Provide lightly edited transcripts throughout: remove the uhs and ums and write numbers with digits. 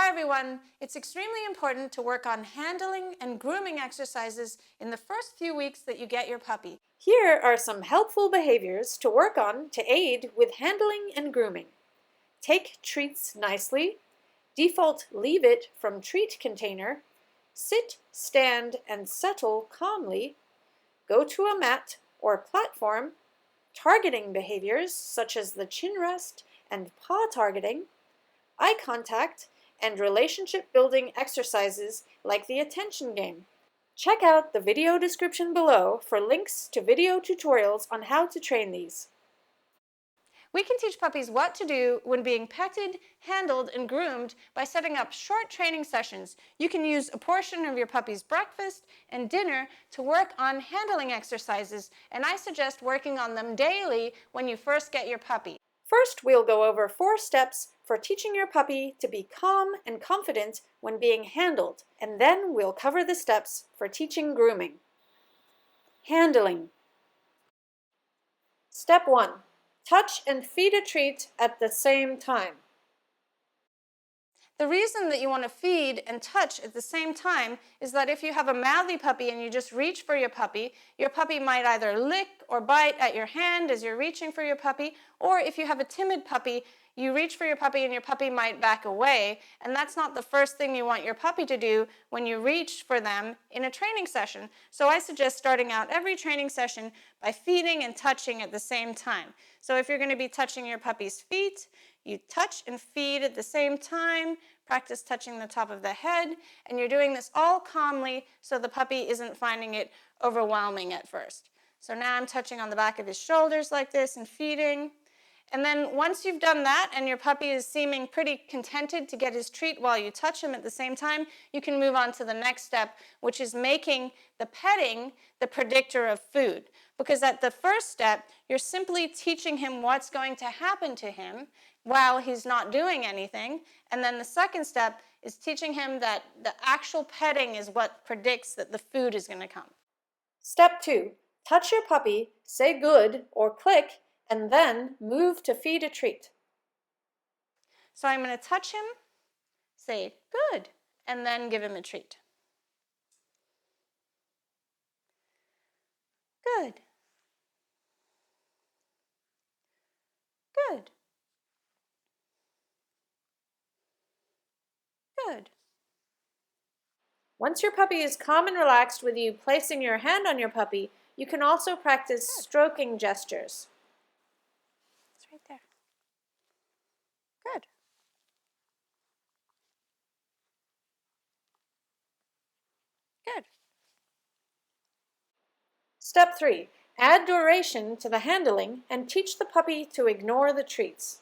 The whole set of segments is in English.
Hi everyone! It's extremely important to work on handling and grooming exercises in the first few weeks that you get your puppy. Here are some helpful behaviors to work on to aid with handling and grooming. Take treats nicely, default leave it from treat container, sit, stand, and settle calmly, go to a mat or platform, targeting behaviors such as the chin rest and paw targeting, eye contact, and relationship-building exercises like the attention game. Check out the video description below for links to video tutorials on how to train these. We can teach puppies what to do when being petted, handled, and groomed by setting up short training sessions. You can use a portion of your puppy's breakfast and dinner to work on handling exercises, and I suggest working on them daily when you first get your puppy. First, we'll go over 4 steps for teaching your puppy to be calm and confident when being handled, and then we'll cover the steps for teaching grooming. Handling. Step 1. Touch and feed a treat at the same time. The reason that you want to feed and touch at the same time is that if you have a mouthy puppy and you just reach for your puppy might either lick or bite at your hand as you're reaching for your puppy, or if you have a timid puppy, you reach for your puppy and your puppy might back away, and that's not the first thing you want your puppy to do when you reach for them in a training session. So I suggest starting out every training session by feeding and touching at the same time. So if you're going to be touching your puppy's feet, you touch and feed at the same time, practice touching the top of the head, and you're doing this all calmly so the puppy isn't finding it overwhelming at first. So now I'm touching on the back of his shoulders like this and feeding. And then once you've done that and your puppy is seeming pretty contented to get his treat while you touch him at the same time, you can move on to the next step, which is making the petting the predictor of food. Because at the first step, you're simply teaching him what's going to happen to him while he's not doing anything. And then the second step is teaching him that the actual petting is what predicts that the food is going to come. Step 2. Touch your puppy, say good or click, and then move to feed a treat. So I'm going to touch him, say good, and then give him a treat. Good. Good. Good. Once your puppy is calm and relaxed with you placing your hand on your puppy, you can also practice stroking gestures. It's right there. Good. Good. Step 3. Add duration to the handling and teach the puppy to ignore the treats.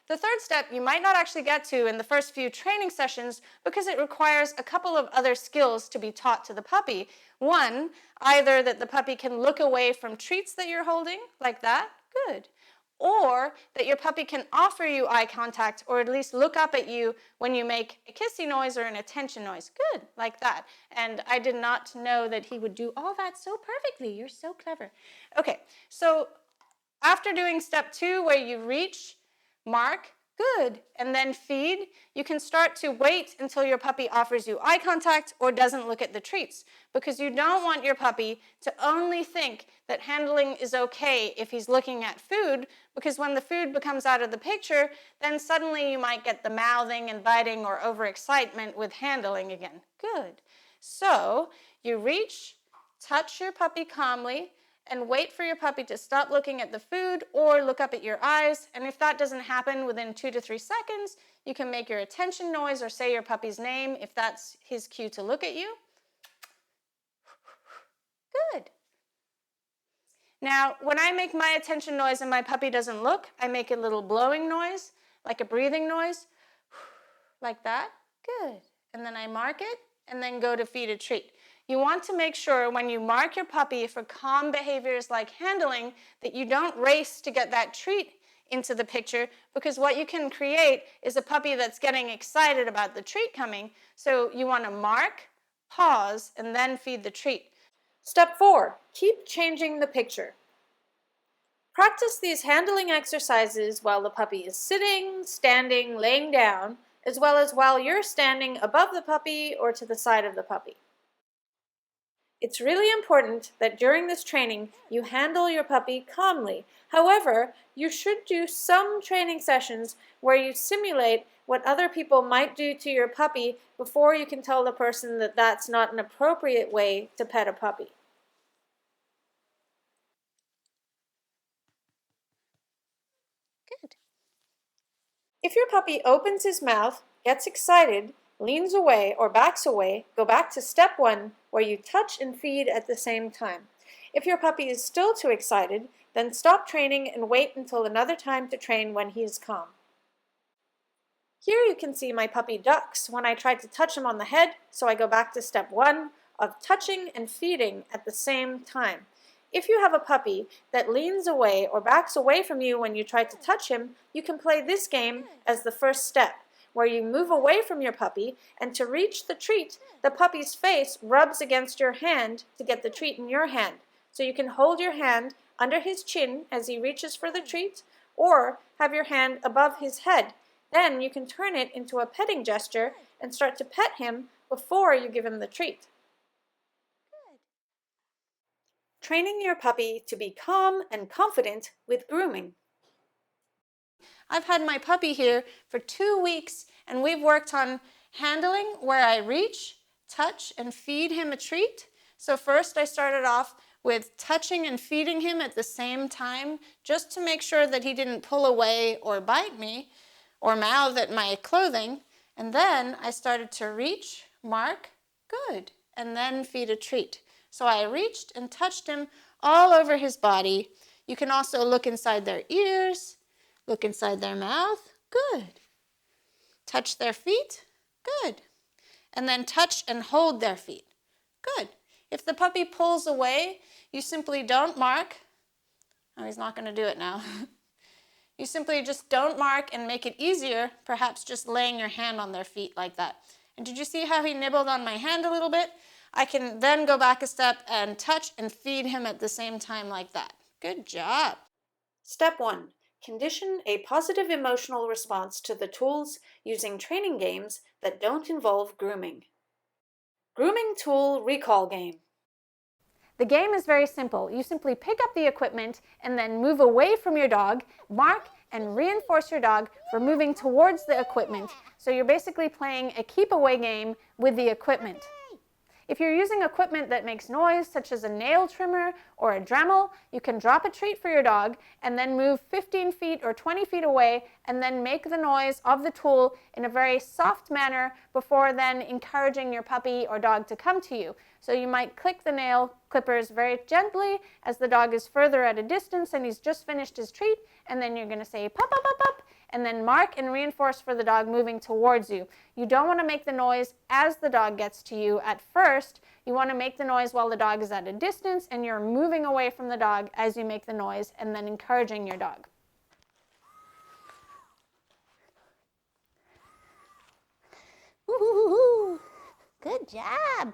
The third step you might not actually get to in the first few training sessions because it requires a couple of other skills to be taught to the puppy. One, either that the puppy can look away from treats that you're holding, like that, good. Or that your puppy can offer you eye contact or at least look up at you when you make a kissy noise or an attention noise. Good, like that. And I did not know that he would do all that so perfectly. You're so clever. Okay, so after doing step 2 where you reach, mark, good, and then feed, you can start to wait until your puppy offers you eye contact or doesn't look at the treats, because you don't want your puppy to only think that handling is okay if he's looking at food, because when the food becomes out of the picture, then suddenly you might get the mouthing and biting or overexcitement with handling again. Good. So you reach, touch your puppy calmly, and wait for your puppy to stop looking at the food or look up at your eyes. And if that doesn't happen within 2 to 3 seconds, you can make your attention noise or say your puppy's name if that's his cue to look at you. Good. Now, when I make my attention noise and my puppy doesn't look, I make a little blowing noise, like a breathing noise, like that. Good. And then I mark it and then go to feed a treat. You want to make sure when you mark your puppy for calm behaviors like handling that you don't race to get that treat into the picture, because what you can create is a puppy that's getting excited about the treat coming. So you want to mark, pause, and then feed the treat. Step 4. Keep changing the picture. Practice these handling exercises while the puppy is sitting, standing, laying down, as well as while you're standing above the puppy or to the side of the puppy. It's really important that during this training you handle your puppy calmly. However, you should do some training sessions where you simulate what other people might do to your puppy before you can tell the person that that's not an appropriate way to pet a puppy. Good. If your puppy opens his mouth, gets excited, leans away, or backs away, go back to step 1, where you touch and feed at the same time. If your puppy is still too excited, then stop training and wait until another time to train when he is calm. Here you can see my puppy ducks when I try to touch him on the head, so I go back to step 1 of touching and feeding at the same time. If you have a puppy that leans away or backs away from you when you try to touch him, you can play this game as the first step, where you move away from your puppy, and to reach the treat, the puppy's face rubs against your hand to get the treat in your hand. So you can hold your hand under his chin as he reaches for the treat, or have your hand above his head. Then you can turn it into a petting gesture and start to pet him before you give him the treat. Training your puppy to be calm and confident with grooming. I've had my puppy here for 2 weeks, and we've worked on handling where I reach, touch, and feed him a treat. So first I started off with touching and feeding him at the same time, just to make sure that he didn't pull away or bite me or mouth at my clothing. And then I started to reach, mark, good, and then feed a treat. So I reached and touched him all over his body. You can also look inside their ears, look inside their mouth, good. Touch their feet, good. And then touch and hold their feet, good. If the puppy pulls away, you simply don't mark. Oh, he's not going to do it now. You simply just don't mark and make it easier, perhaps just laying your hand on their feet like that. And did you see how he nibbled on my hand a little bit? I can then go back a step and touch and feed him at the same time like that. Good job. Step 1. Condition a positive emotional response to the tools using training games that don't involve grooming. Grooming Tool Recall Game. The game is very simple. You simply pick up the equipment and then move away from your dog, mark and reinforce your dog for moving towards the equipment. So you're basically playing a keep away game with the equipment. If you're using equipment that makes noise, such as a nail trimmer or a Dremel, you can drop a treat for your dog and then move 15 feet or 20 feet away and then make the noise of the tool in a very soft manner before then encouraging your puppy or dog to come to you. So you might click the nail clippers very gently as the dog is further at a distance and he's just finished his treat, and then you're going to say pop, pop, pop, pop, and then mark and reinforce for the dog moving towards you. You don't want to make the noise as the dog gets to you at first. You want to make the noise while the dog is at a distance, and you're moving away from the dog as you make the noise and then encouraging your dog. Woo-hoo-hoo-hoo. Good job.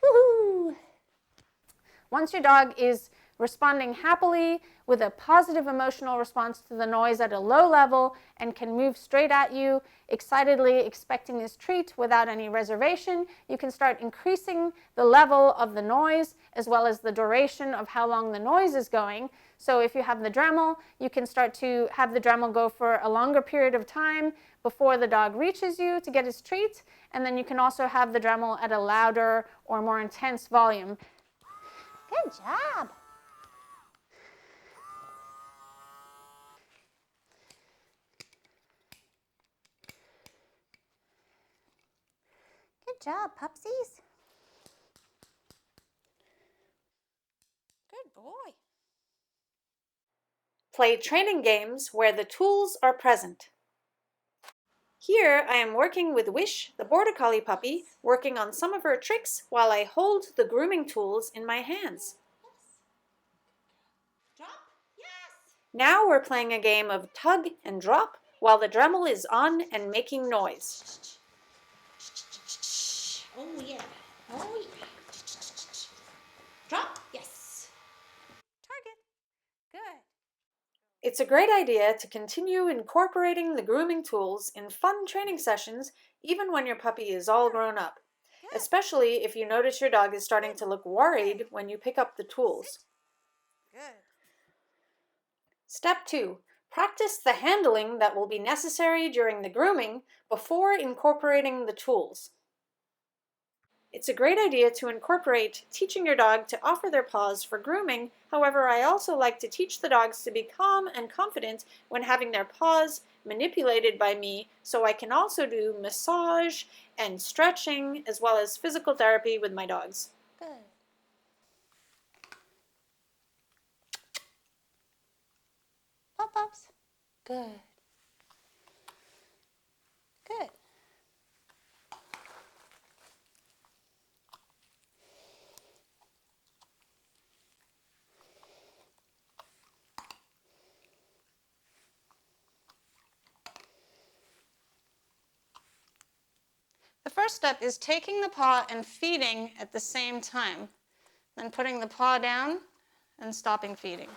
Woo-hoo. Once your dog is responding happily with a positive emotional response to the noise at a low level and can move straight at you, excitedly expecting this treat without any reservation, you can start increasing the level of the noise as well as the duration of how long the noise is going. So if you have the Dremel, you can start to have the Dremel go for a longer period of time before the dog reaches you to get his treat, and then you can also have the Dremel at a louder or more intense volume. Good job. Good job, pupsies. Good boy. Play training games where the tools are present. Here I am working with Wish, the Border Collie puppy, working on some of her tricks while I hold the grooming tools in my hands. Drop? Yes! Now we're playing a game of tug and drop while the Dremel is on and making noise. Oh yeah, oh yeah. Drop? Yes. Target. Good. It's a great idea to continue incorporating the grooming tools in fun training sessions even when your puppy is all grown up, especially if you notice your dog is starting to look worried when you pick up the tools. Good. Step 2. Practice the handling that will be necessary during the grooming before incorporating the tools. It's a great idea to incorporate teaching your dog to offer their paws for grooming. However, I also like to teach the dogs to be calm and confident when having their paws manipulated by me, so I can also do massage and stretching as well as physical therapy with my dogs. Good. Pop-ups. Good. Good. The first step is taking the paw and feeding at the same time, then putting the paw down and stopping feeding.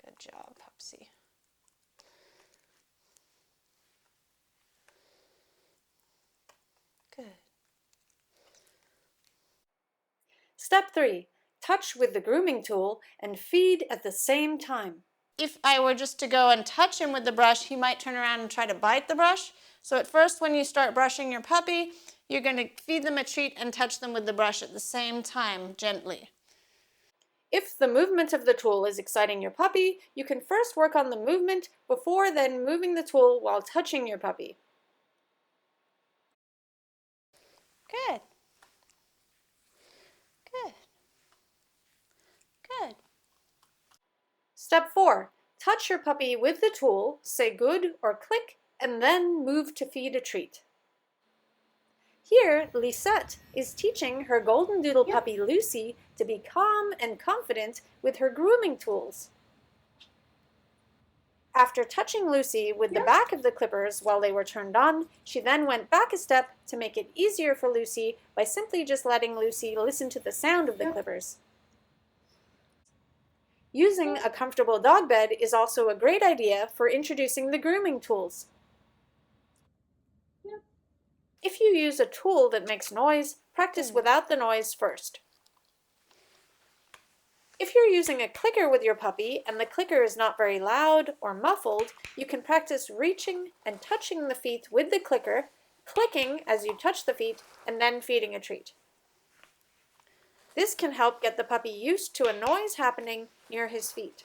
Good job, Pupsy. Good. Step 3. Touch with the grooming tool and feed at the same time. If I were just to go and touch him with the brush, he might turn around and try to bite the brush. So at first, when you start brushing your puppy, you're going to feed them a treat and touch them with the brush at the same time, gently. If the movement of the tool is exciting your puppy, you can first work on the movement before then moving the tool while touching your puppy. Good. Good. Good. Step 4. Touch your puppy with the tool, say good or click, and then move to feed a treat. Here, Lisette is teaching her golden doodle puppy Lucy to be calm and confident with her grooming tools. After touching Lucy with the back of the clippers while they were turned on, she then went back a step to make it easier for Lucy by simply just letting Lucy listen to the sound of the clippers. Using a comfortable dog bed is also a great idea for introducing the grooming tools. If you use a tool that makes noise, practice without the noise first. If you're using a clicker with your puppy and the clicker is not very loud or muffled, you can practice reaching and touching the feet with the clicker, clicking as you touch the feet, and then feeding a treat. This can help get the puppy used to a noise happening near his feet.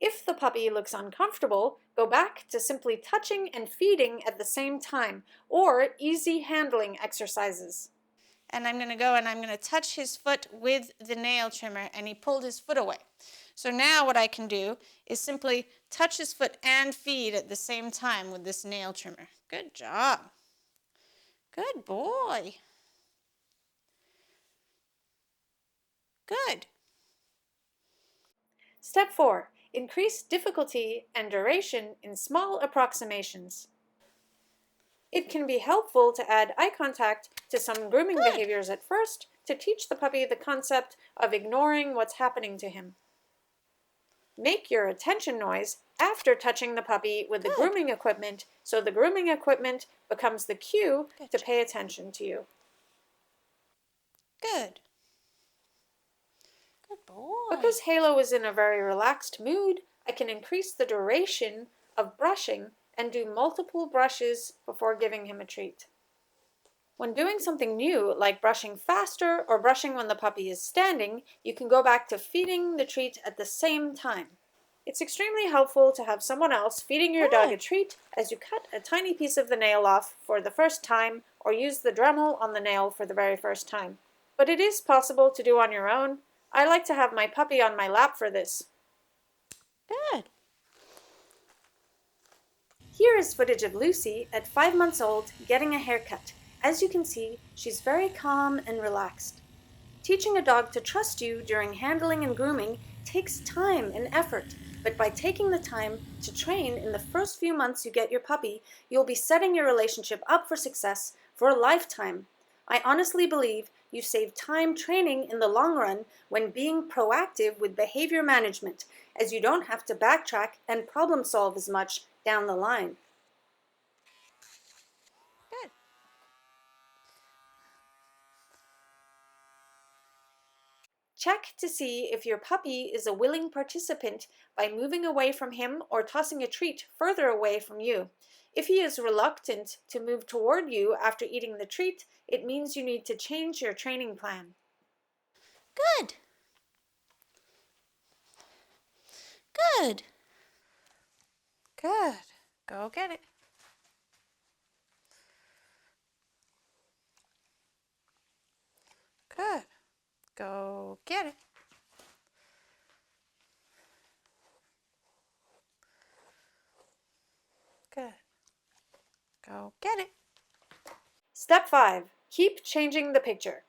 If the puppy looks uncomfortable, go back to simply touching and feeding at the same time, or easy handling exercises. And I'm going to go and I'm going to touch his foot with the nail trimmer, and he pulled his foot away. So now what I can do is simply touch his foot and feed at the same time with this nail trimmer. Good job. Good boy. Good. Step 4. Increase difficulty and duration in small approximations. It can be helpful to add eye contact to some grooming behaviors at first to teach the puppy the concept of ignoring what's happening to him. Make your attention noise after touching the puppy with the grooming equipment, so the grooming equipment becomes the cue to pay attention to you. Good. Good boy. Because Halo is in a very relaxed mood, I can increase the duration of brushing and do multiple brushes before giving him a treat. When doing something new, like brushing faster or brushing when the puppy is standing, you can go back to feeding the treat at the same time. It's extremely helpful to have someone else feeding your dog a treat as you cut a tiny piece of the nail off for the first time or use the Dremel on the nail for the very first time. But it is possible to do on your own. I like to have my puppy on my lap for this. Good. Here is footage of Lucy at 5 months old getting a haircut. As you can see, she's very calm and relaxed. Teaching a dog to trust you during handling and grooming takes time and effort, but by taking the time to train in the first few months you get your puppy, you'll be setting your relationship up for success for a lifetime. I honestly believe you save time training in the long run when being proactive with behavior management, as you don't have to backtrack and problem solve as much down the line. Good. Check to see if your puppy is a willing participant by moving away from him or tossing a treat further away from you. If he is reluctant to move toward you after eating the treat, it means you need to change your training plan. Good. Good. Good. Go get it. Good. Go get it. Good. Go get it. Step 5. Keep changing the picture.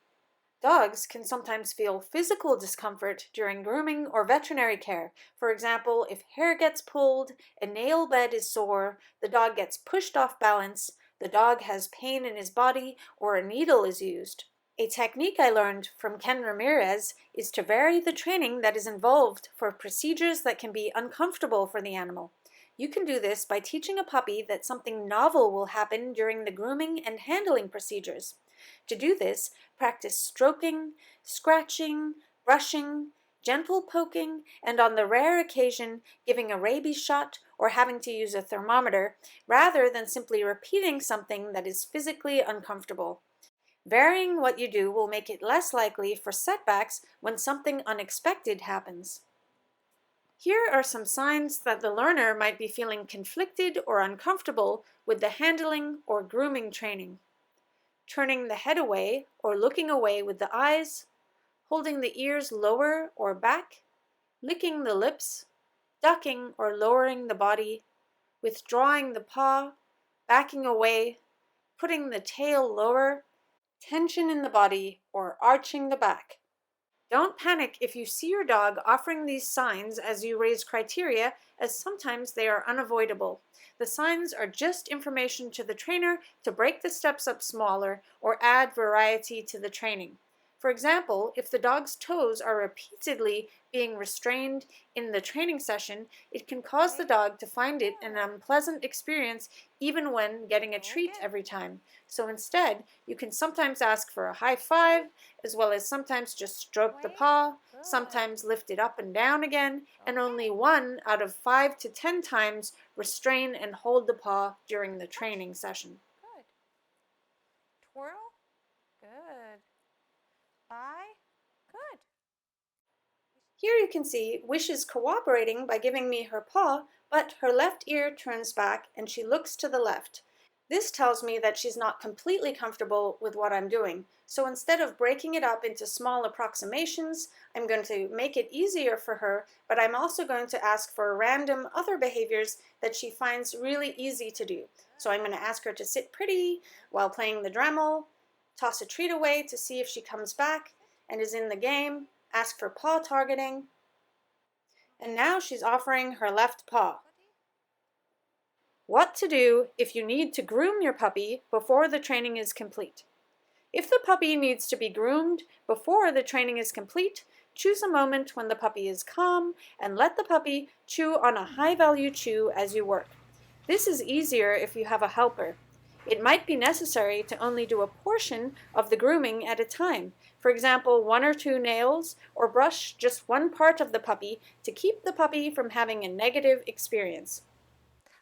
Dogs can sometimes feel physical discomfort during grooming or veterinary care. For example, if hair gets pulled, a nail bed is sore, the dog gets pushed off balance, the dog has pain in his body, or a needle is used. A technique I learned from Ken Ramirez is to vary the training that is involved for procedures that can be uncomfortable for the animal. You can do this by teaching a puppy that something novel will happen during the grooming and handling procedures. To do this, practice stroking, scratching, brushing, gentle poking, and on the rare occasion, giving a rabies shot or having to use a thermometer, rather than simply repeating something that is physically uncomfortable. Varying what you do will make it less likely for setbacks when something unexpected happens. Here are some signs that the learner might be feeling conflicted or uncomfortable with the handling or grooming training. Turning the head away or looking away with the eyes, holding the ears lower or back, licking the lips, ducking or lowering the body, withdrawing the paw, backing away, putting the tail lower, tension in the body, or arching the back. Don't panic if you see your dog offering these signs as you raise criteria, as sometimes they are unavoidable. The signs are just information to the trainer to break the steps up smaller or add variety to the training. For example, if the dog's toes are repeatedly being restrained in the training session, it can cause the dog to find it an unpleasant experience even when getting a treat every time. So instead, you can sometimes ask for a high five, as well as sometimes just stroke the paw, sometimes lift it up and down again, and only 1 out of 5 to 10 times restrain and hold the paw during the training session. Good. Twirl. Good. Bye. Good. Here you can see Wish is cooperating by giving me her paw, but her left ear turns back and she looks to the left. This tells me that she's not completely comfortable with what I'm doing. So instead of breaking it up into small approximations, I'm going to make it easier for her, but I'm also going to ask for random other behaviors that she finds really easy to do. So I'm going to ask her to sit pretty while playing the Dremel, toss a treat away to see if she comes back and is in the game, ask for paw targeting, and now she's offering her left paw. What to do if you need to groom your puppy before the training is complete. If the puppy needs to be groomed before the training is complete, choose a moment when the puppy is calm and let the puppy chew on a high-value chew as you work. This is easier if you have a helper. It might be necessary to only do a portion of the grooming at a time. For example, 1 or 2 nails, or brush just one part of the puppy to keep the puppy from having a negative experience.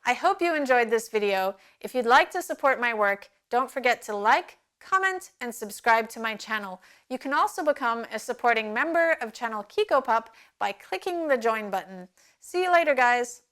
I hope you enjoyed this video. If you'd like to support my work, don't forget to like, comment, and subscribe to my channel. You can also become a supporting member of channel KikoPup by clicking the join button. See you later, guys.